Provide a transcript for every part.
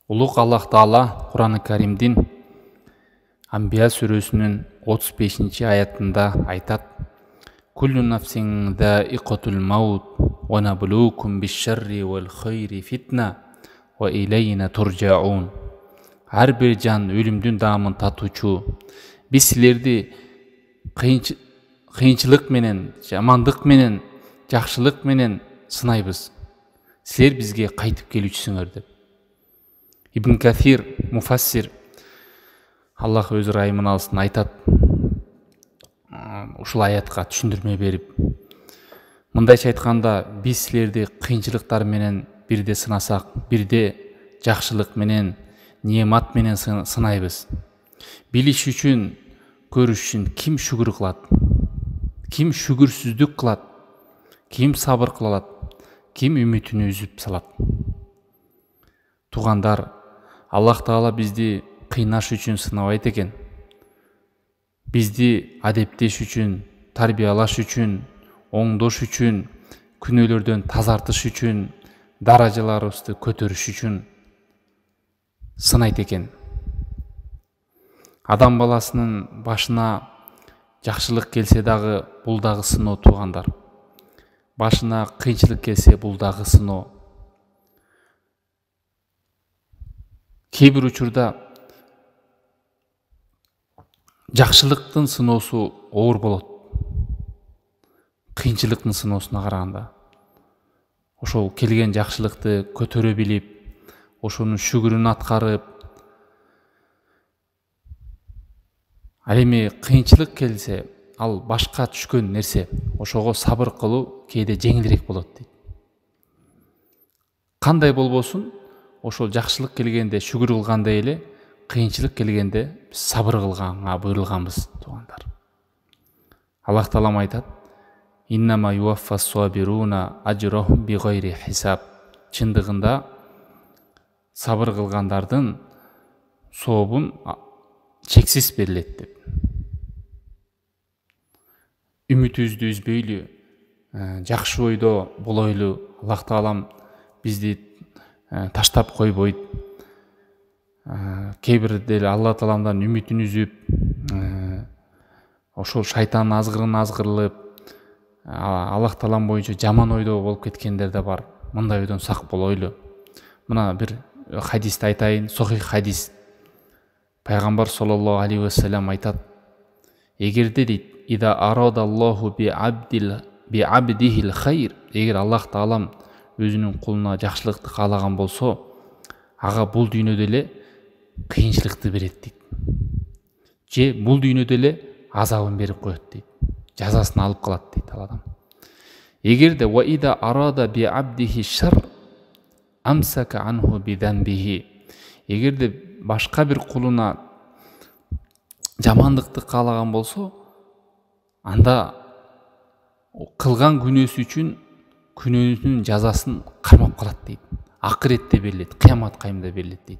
Улуг Аллах Таала Кур'ан-ы Каримдин Амбия сүрөсүнүн 35 аятында айтат: Куллу нафсин заиқатул маут ва наблукум биш-шарри вал хайри фитна ва илейна туржаун. Ар бир жан өлүмдүн даамын татуучу. Биз силерди кыйынчылык менен, жамандык менен, жакшылык менен сынайбыз. Силер бизге кайтып келүүчүсүңөр деп. Ибн Кафир муфассир, Аллах өз ырайымын алсын, айтат, ушул аятка түшүндүрмө берип, мындайча айтканда, биз силерди кыйынчылыктар менен бирде сынасак, бирде жакшылык менен, неемат менен сынайбыз. Билиш үчүн, көрүш үчүн ким шүгүр кылат, ким шүгүрсүздүк кылат, ким сабыр кылат, ким үмүтүн үзүп салат. Тугандар, Аллах Таала бизди кыйнаш үчүн сынабайт экен. Бизди адептеш үчүн, тарбиялаш үчүн, оңдош үчүн, күнөөлөрдөн тазартыш үчүн, даражаларыбызды көтөрүш үчүн сынайт экен. Адам баласынын башына жакшылык келсе дагы, бул дагы сыноо, тугандар. Башына кыйынчылык келсе, бул дагы сыноо. Кээ бир учурда жакшылыктын сыноосу оор болот. Кыйынчылыктын сыноосуна караганда. Ошол келген жакшылыкты көтөрө билип, ошонун шүгүрүн аткарып, ал эми кыйынчылык келсе, ал башка түшкөн нерсе, ошого сабыр кылуу кээде жеңилирээк болот дейт. Кандай болбосун, ошол жакшылык келгенде шүгүр кылгандай эле, кыйынчылык келгенде биз сабыр кылганга буйрулганбыз, тугандар. Аллах Таалам айтат: Иннама юваффас сабируна ажрахум бигайри хисаб. Чындыгында сабыр кылгандардын сообун чексиз берилет деп. Үмүтүбүздү үзбөйлү, жакшы ойдо болойлу. Аллах Таалам бизди таштап койбойт. Кээ бир деле Алла Тааламдан үмүтүн үзүп, ошол шайтандын азгырын азгырылып, Аллах Таалам боюнча жаман ойдо болуп кеткендер да бар. Мындай ойдон сак болойлу. Мына бир хадисти айтайын, сохих хадис. Пайгамбар саллаллаху алейхи ва саллям айтат: эгерде дейт, ида арадаллаху би абдихил хайр, эгер Аллах Таалам өзүнүн кулуна жакшылыкты каалаган болсо, ага бул дүйнөдө эле кыйынчылыкты берет дейт. Же бул дүйнөдө эле азабын берип коет дейт. Жазасын алып калат дейт ал адам. Эгерде ва ида арада би абдихи шар амсака анху би занбихи. Эгерде башка бир кулуна жамандыкты каалаган болсо, анда кылган күнөөсү үчүн күнөөнүн жазасын кармап калат дейт. Акыретте берилет, кыямат кайымда берилет дейт.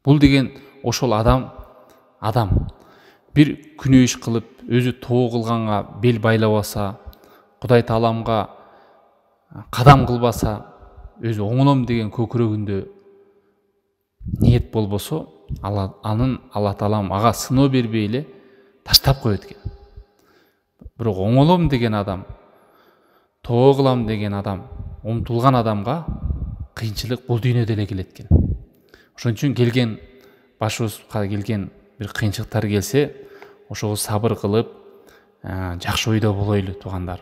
Бул деген ошол адам бир күнөө иш кылып, өзү тоо кылганга бел байлабаса, Кудай Тааламга кадам кылбаса, өзү оңолом деген көкүрөгүндө ниет болбосо, Алла Таалам ага сыноо бербей эле таштап коет экен. Бирок оңолом деген адам, тоо кылам деген адам, умтулган адамга кыйынчылык бул дүйнөдө эле келет экен. Ошон үчүн келген башыбызга келген бир кыйынчылыктар келсе, ошого сабыр кылып, жакшы ойдо болойлу, тугандар.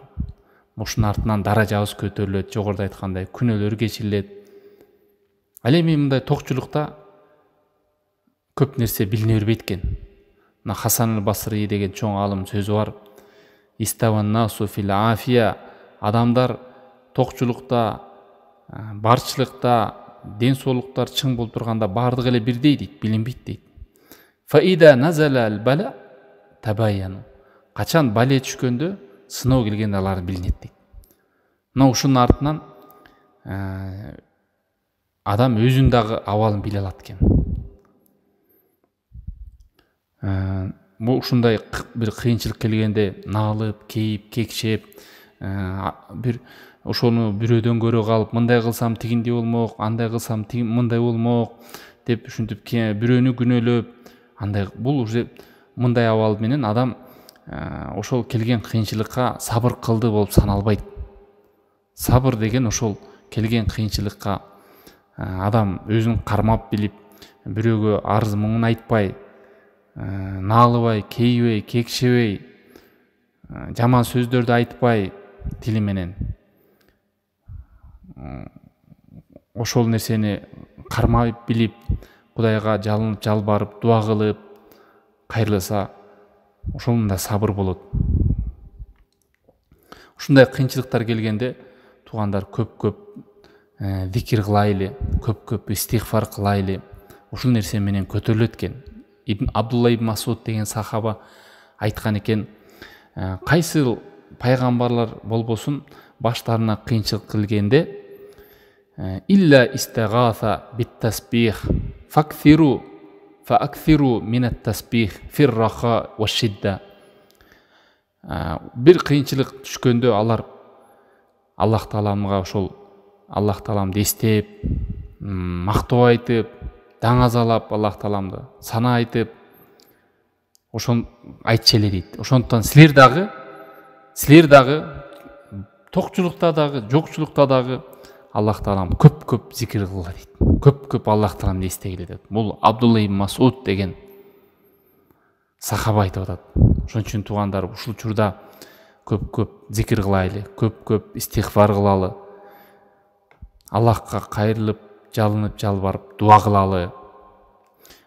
Ушунун артынан даражабыз көтөрүлөт, жогоруда айткандай, күнөөлөр кечирилет. Ал эми мындай токчулукта көп нерсе билине бербейт экен. Мына Хасан аль-Басри деген чоң аалым сөзү бар. Иставан-насу фил афия. Адамдар токчулукта, барчылыкта, ден соолуктар чың болуп турганда бардыгы эле бирдей дейт, билинбейт дейт. Фаида назала аль-бала табаяну. Качан бале түшкөндө, сыноо келгенде алар билинет дейт. Мына ушунун артынан адам өзүн дагы абалын биле алат экен. Бул ушундай бир кыйынчылык келгенде налып, кейип, кекшеп, бир ошону бирөөдөн көрө калып, мындай кылсам тигиндей болмок, андай кылсам мындай болмок деп ушинтип бирөөнү күнөөлөп, андай бул уже мындай абал менен адам ошол келген кыйынчылыкка сабыр кылды болуп саналбайт. Сабыр деген ошол келген кыйынчылыкка адам өзүн кармап билип, бирөөгө арыз муңун айтпай, наалыбай, кейбей, кекшебей, жаман сөздөрдү айтпай тили менен ошол нерсени кармай билип, Кудайга жалынып, жалбарып, дуа кылып кайрылса, ошондо сабыр болот. Ушундай кыйынчылыктар келгенде туугандар көп зикир кылайлы, көп истигфар кылайлы. Ушул нерсе менен көтөрүлөт экен. Абдулла ибн Масуд деген сахаба айткан экен, кайсы пайгамбарлар болбосун баштарына кыйынчылык келгенде илля истагаса биттасбих факфиру фаакфиру минат тасбих фирраха ва шидда. Бир кыйынчылык түшкөндө алар Аллах Тааламга ошол Аллах Тааламды эстеп, мактоо айтып, даңазалап Аллах Тааламды сана айтып, ошон айтчу эле дейт. Ошондуктан силер дагы токчулукта дагы, жокчулукта дагы Аллах Таалам көп зикир кылгыла дейт. Көп Аллах Тааламды эстегиле дейт. Бул Абдулла ибн Масуд деген сахаба айтып атат. Ошон үчүн туугандар, ушул учурда көп зикир кылайлы, көп истигфар кылалы, Аллахка кайрылып, жалынып, жалбарып, дуа кылалы.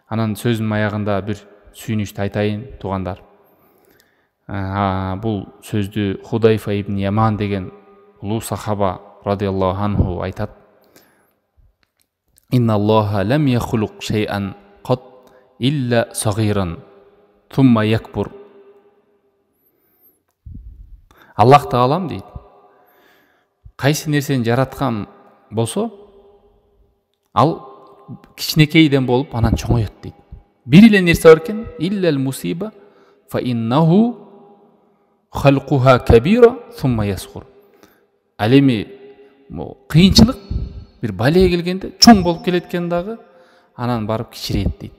Анан сөзүмдүн аягында бир сүйүнүчтү айтайын, туугандар. Бул сөздү Худайфа ибн Яман деген улуу сахаба радиаллаху анху айтат. Инна Аллаха лам яхлук шей'ан кат илля сагиран thumma якбур. Аллах Таалам дейт, кайсы нерсени жараткан болсо, ал кичинекейден болуп анан чоңойот дейт. Бир эле нерсе бар экен, иллал мусиба фа иннаху халкуха кабира thumma ясгур. Ал эми кыйынчылык бир бале келгенде чоң болуп келет экен дагы, анан барып кичирейт дейт.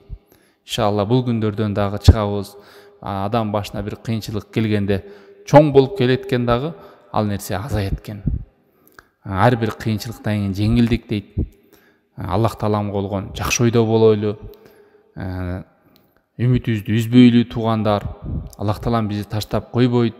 Иншалла бул күндөрдөн дагы чыгабыз. Адам башына бир кыйынчылык келгенде чоң болуп келет экен дагы, ал нерсе азаят экен. Ар бир кыйынчылыктан кийин жеңилдик дейт. Аллах Тааламга болгон жакшы ойдо болойлу. Үмүтүбүздү үзбөйлү туугандар. Аллах Таалам бизди таштап койбойт.